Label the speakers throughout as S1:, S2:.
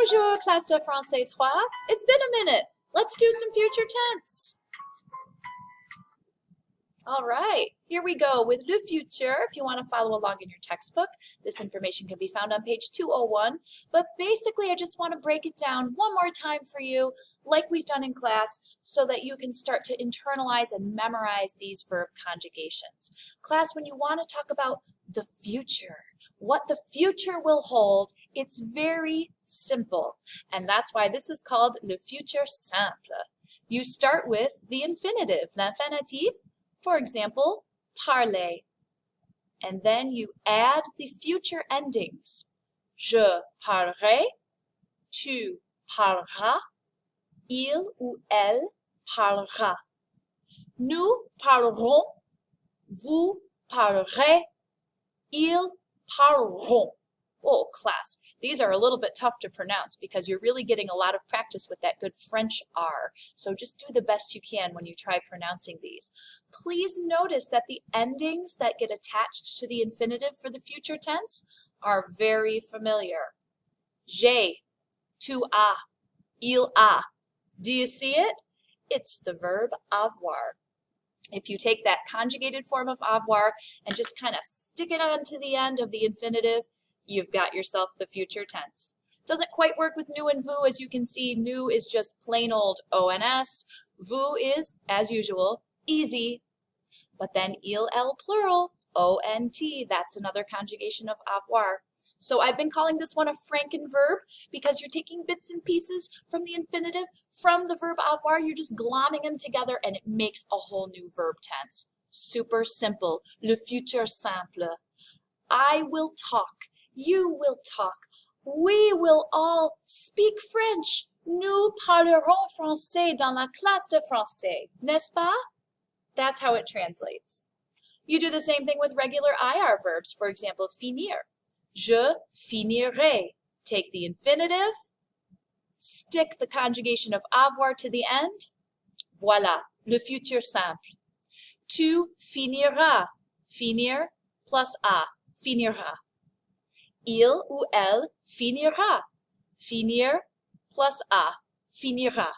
S1: Bonjour, classe de français 3. It's been a minute. Let's do some future tense. All right, here we go with le futur. If you want to follow along in your textbook, this information can be found on page 201. But basically, I just want to break it down one more time for you, like we've done in class, so that you can start to internalize and memorize these verb conjugations. Class, when you want to talk about the future, what the future will hold, it's very simple. And that's why this is called le futur simple. You start with the infinitive, l'infinitif. For example, parler. And then you add the future endings. Je parlerai, tu parleras, il ou elle parlera. Nous parlerons, vous parlerez, ils parleront. Oh, class, these are a little bit tough to pronounce because you're really getting a lot of practice with that good French R. So just do the best you can when you try pronouncing these. Please notice that the endings that get attached to the infinitive for the future tense are very familiar. J'ai, tu as, il a. Do you see it? It's the verb avoir. If you take that conjugated form of avoir and just kind of stick it onto the end of the infinitive, you've got yourself the future tense. Doesn't quite work with nous and vous. As you can see, nous is just plain old ONS. Vous is, as usual, easy. But then il, elle, plural, ONT, that's another conjugation of avoir. So I've been calling this one a Frankenverb because you're taking bits and pieces from the infinitive, from the verb avoir, you're just glomming them together and it makes a whole new verb tense. Super simple, le futur simple. I will talk. You will talk. We will all speak French. Nous parlerons français dans la classe de français, n'est-ce pas? That's how it translates. You do the same thing with regular IR verbs. For example, finir. Je finirai. Take the infinitive, stick the conjugation of avoir to the end. Voilà, le futur simple. Tu finiras. Finir plus a, finira. Il ou elle finira. Finir plus a, finira.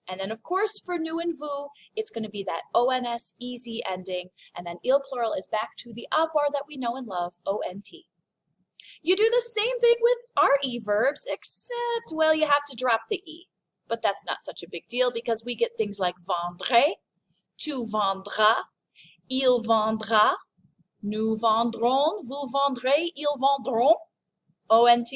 S1: And then, of course, for nous and vous, it's going to be that ONS easy ending. And then il plural is back to the avoir that we know and love, ONT. You do the same thing with RE verbs, except, well, you have to drop the E. But that's not such a big deal because we get things like vendrai, tu vendras, il vendra, nous vendrons, vous vendrez, ils vendront. ONT,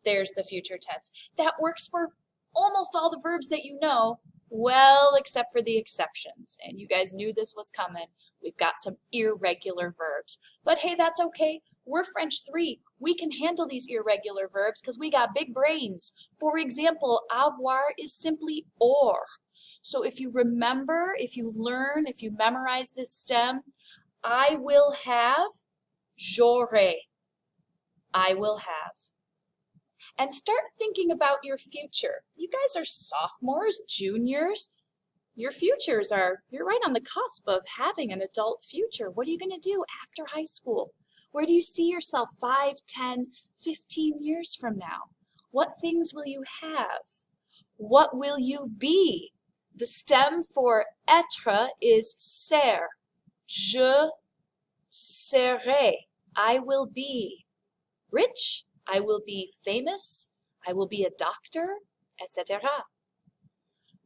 S1: there's the future tense. That works for almost all the verbs that you know, well, except for the exceptions. And you guys knew this was coming. We've got some irregular verbs. But hey, that's okay. We're French 3. We can handle these irregular verbs because we got big brains. For example, avoir is simply or. So if you remember, if you learn, if you memorize this stem, I will have, j'aurai. I will have. And start thinking about your future. You guys are sophomores, juniors. Your futures are, you're right on the cusp of having an adult future. What are you going to do after high school? Where do you see yourself 5, 10, 15 years from now? What things will you have? What will you be? The stem for être is ser. Je serai. I will be rich. I will be famous. I will be a doctor, etc.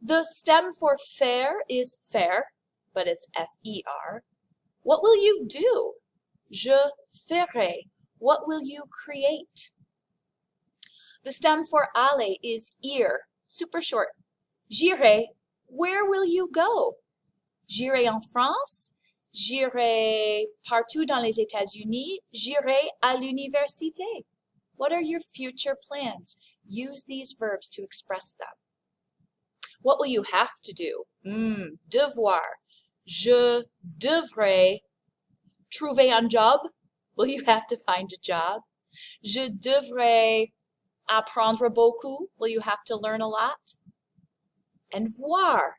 S1: The stem for faire is faire, but it's F-E-R. What will you do? Je ferai. What will you create? The stem for aller is ir, super short. J'irai. Where will you go? J'irai en France. J'irai partout dans les États-Unis. J'irai à l'université. What are your future plans? Use these verbs to express them. What will you have to do? Devoir. Je devrais trouver un job. Will you have to find a job? Je devrais apprendre beaucoup. Will you have to learn a lot? And voir.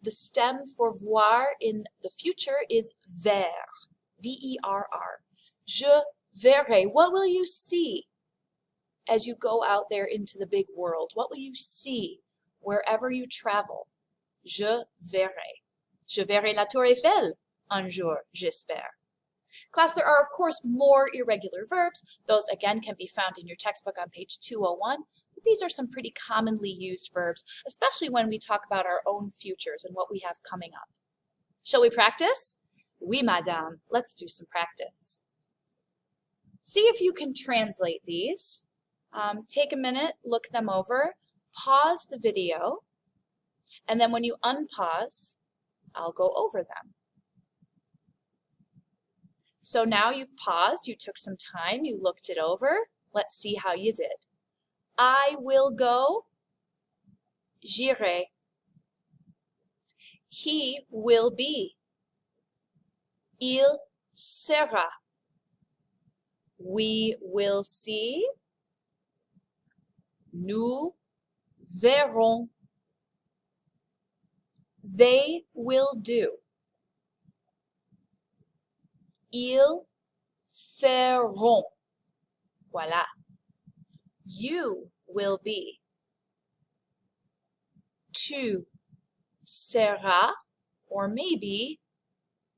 S1: The stem for voir in the future is ver. V-E-R-R. Je verrai. What will you see? as you go out there into the big world? What will you see wherever you travel? Je verrai. Je verrai la Tour Eiffel un jour, j'espère. Class, there are, of course, more irregular verbs. Those, again, can be found in your textbook on page 201. But these are some pretty commonly used verbs, especially when we talk about our own futures and what we have coming up. Shall we practice? Oui, madame. Let's do some practice. See if you can translate these. Take a minute, look them over, pause the video, and then when you unpause, I'll go over them. So now you've paused, you took some time, you looked it over. Let's see how you did. I will go, j'irai. He will be, il sera. We will see, nous verrons. They will do, ils feront. Voilà. You will be, tu seras, or maybe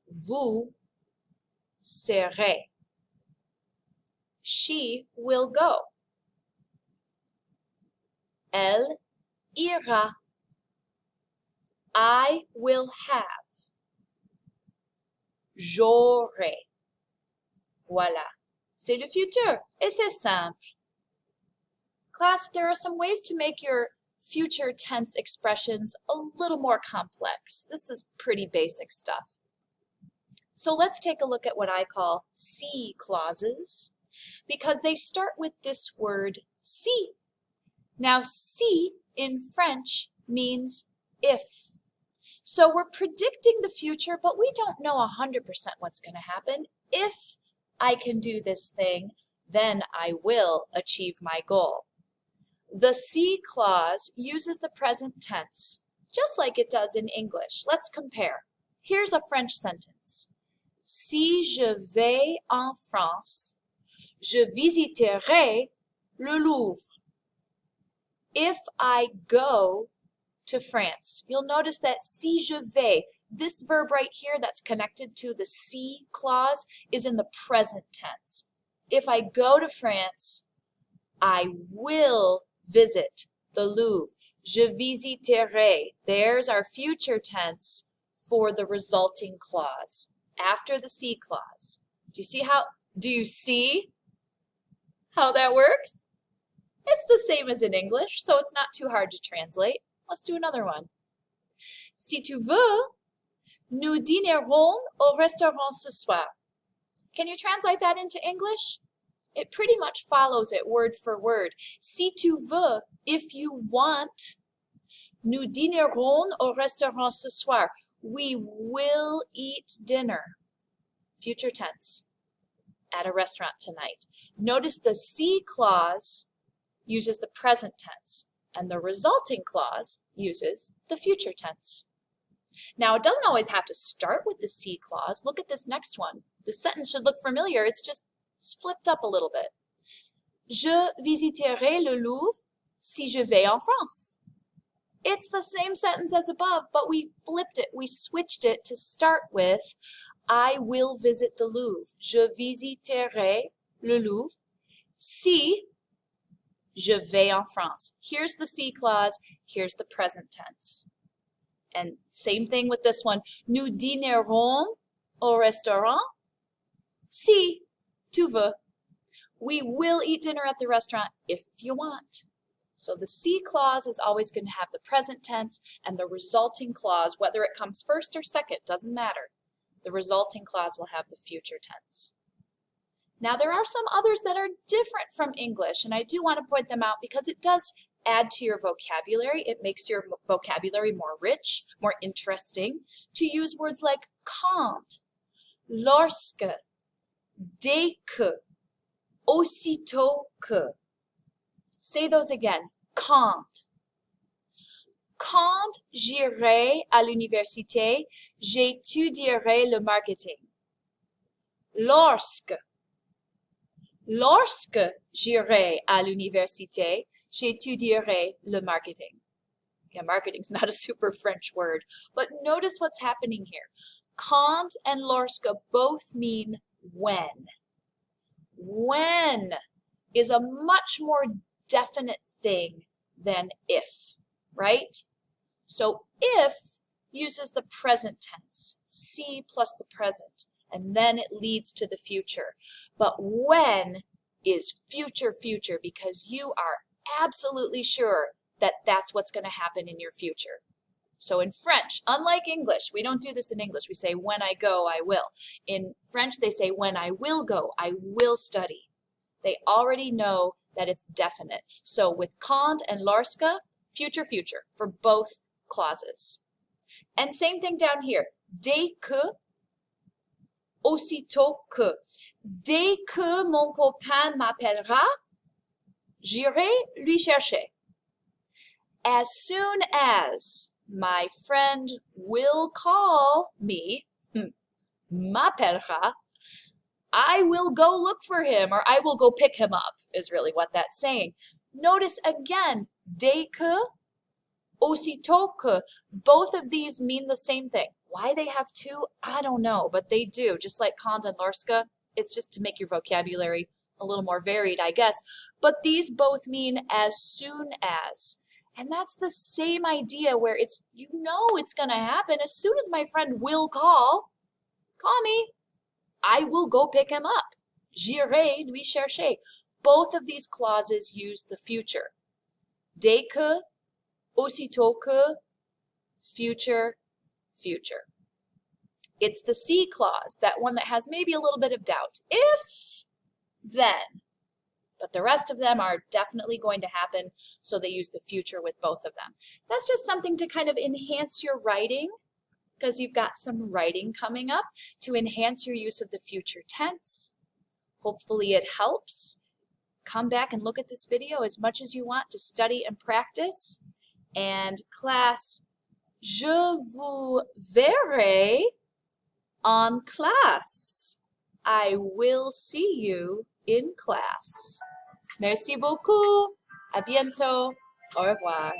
S1: vous serez. She will go. Elle ira. I will have. J'aurai. Voilà. C'est le futur, et c'est simple. Class, there are some ways to make your future tense expressions a little more complex. This is pretty basic stuff. So let's take a look at what I call si clauses, because they start with this word si. Now, si in French means if. So we're predicting the future, but we don't know 100% what's going to happen. If I can do this thing, then I will achieve my goal. The si clause uses the present tense, just like it does in English. Let's compare. Here's a French sentence. Si je vais en France, je visiterai le Louvre. If I go to France, you'll notice that si je vais, this verb right here that's connected to the si clause is in the present tense. If I go to France, I will visit the Louvre. Je visiterai. There's our future tense for the resulting clause after the si clause. Do you see how that works? It's the same as in English, so it's not too hard to translate. Let's do another one. Si tu veux, nous dînerons au restaurant ce soir. Can you translate that into English? It pretty much follows it word for word. Si tu veux, if you want, nous dînerons au restaurant ce soir. We will eat dinner, future tense, at a restaurant tonight. Notice the si clause uses the present tense, and the resulting clause uses the future tense. Now, it doesn't always have to start with the si clause. Look at this next one. The sentence should look familiar. It's flipped up a little bit. Je visiterai le Louvre si je vais en France. It's the same sentence as above, but we flipped it. We switched it to start with I will visit the Louvre. Je visiterai le Louvre si je vais en France. Here's the si clause. Here's the present tense. And same thing with this one. Nous dînerons au restaurant si tu veux. We will eat dinner at the restaurant if you want. So the si clause is always going to have the present tense, and the resulting clause, whether it comes first or second, doesn't matter. The resulting clause will have the future tense. Now, there are some others that are different from English, and I do want to point them out because it does add to your vocabulary. It makes your vocabulary more rich, more interesting, to use words like quand, lorsque, dès que, aussitôt que. Say those again. Quand. Quand j'irai à l'université, j'étudierai le marketing. Lorsque. Lorsque j'irai à l'université, j'étudierai le marketing. Yeah, marketing's not a super French word, but notice what's happening here. Quand and lorsque both mean when. When is a much more definite thing than if, right? So if uses the present tense, see plus the present, and then it leads to the future. But when is future because you are absolutely sure that that's what's going to happen in your future. So in French, unlike English, we don't do this in English. We say, when I go, I will. In French, they say, when I will go, I will study. They already know that it's definite. So with quand and lorsque, future for both clauses. And same thing down here. Dès que, aussitôt que. Dès que mon copain m'appellera, j'irai lui chercher. As soon as my friend will call me, m'appellera, I will go look for him, or I will go pick him up, is really what that's saying. Notice again, dès que, aussitôt que, both of these mean the same thing. Why they have two, I don't know, but they do. Just like quand and lorsque, it's just to make your vocabulary a little more varied, I guess. But these both mean as soon as. And that's the same idea where it's, you know it's going to happen. As soon as my friend will call me, I will go pick him up. J'irai lui chercher. Both of these clauses use the future. Dès que, aussitôt que, future. It's the C clause, that one that has maybe a little bit of doubt. If, then. But the rest of them are definitely going to happen, so they use the future with both of them. That's just something to kind of enhance your writing, because you've got some writing coming up to enhance your use of the future tense. Hopefully it helps. Come back and look at this video as much as you want to study and practice. And class, je vous verrai en classe. I will see you in class. Merci beaucoup. À bientôt. Au revoir.